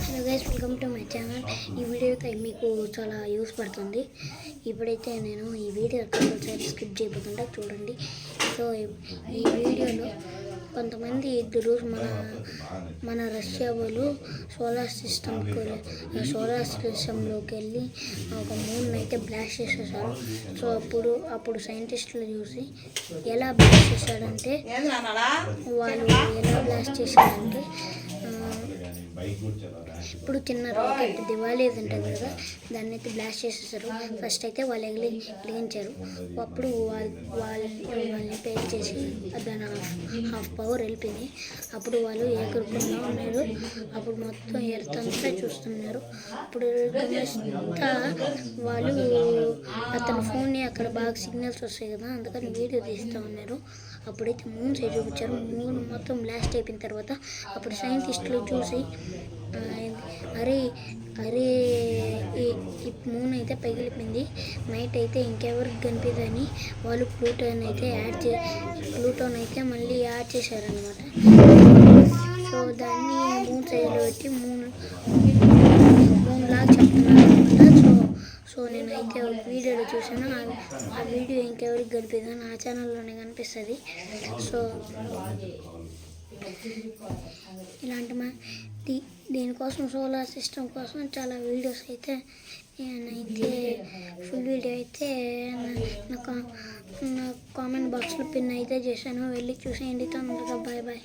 Hello guys, welcome to my channel. ఈ video అయితే మీకు చాలా యూస్ పడుతుంది. ఇప్పుడైతే నేను ఈ వీడియో కంపల్సరీ స్కిప్ చేయబోతుంటా, చూడండి. సో ఈ వీడియోలో కొంతమంది ఇద్దరు మన రష్యా వాళ్ళు సోలార్ సిస్టంలోకి వెళ్ళి ఒక మూన్ అయితే బ్లాస్ట్ చేసేసారు. సో అప్పుడు సైంటిస్టులు చూసి ఎలా బ్లాస్ట్ చేశారంటే ఇప్పుడు చిన్న రాకెట్ దివాళీ ఉంటుంది కదా, దాన్ని అయితే బ్లాస్ట్ చేసేసారు. ఫస్ట్ అయితే వాళ్ళు వెలిగించారు. అప్పుడు వాళ్ళని పే చేసి దాని హాఫ్ పవర్ వెళ్ళిపోయింది. అప్పుడు వాళ్ళు ఏకరుకుండా ఉన్నారు. అప్పుడు మొత్తం ఎర్త్ అంతా చూస్తున్నారు. అప్పుడు అంతా వాళ్ళు అతని ఫోన్ని అక్కడ బాగా సిగ్నల్స్ వస్తాయి కదా, అందుకని వీడియో తీస్తూ ఉన్నారు. అప్పుడైతే మూన్ సైడ్ చూపించారు. మూన్ మొత్తం బ్లాస్ట్ అయిపోయిన తర్వాత అప్పుడు సైంటిస్టులు చూసి అరే ఈ మూన్ అయితే పగిలిపోయింది, నైట్ అయితే ఇంకెవరికి కనిపిదని వాళ్ళు ప్లూటోన్ అయితే మళ్ళీ యాడ్ చేశారనమాట. సో దాన్ని మూన్ సైడ్లో పెట్టి మూన్ లాగా చెప్తున్నారు అనమాట. సో నేనైతే ఒక వీడియోలో చూసాను. ఆ వీడియో ఇంకెవరికి కనిపిదా, నా ఛానల్లోనే కనిపిస్తుంది. సో ఇలాంటి దీనికోసం సోలార్ సిస్టమ్ కోసం చాలా వీడియోస్ అయితే నేనైతే ఫుల్ వీడియో అయితే నా కామెంట్ బాక్స్లో పిన్ అయితే చేశాను. వెళ్ళి చూసేయండి. తొందరగా బాయ్ బాయ్.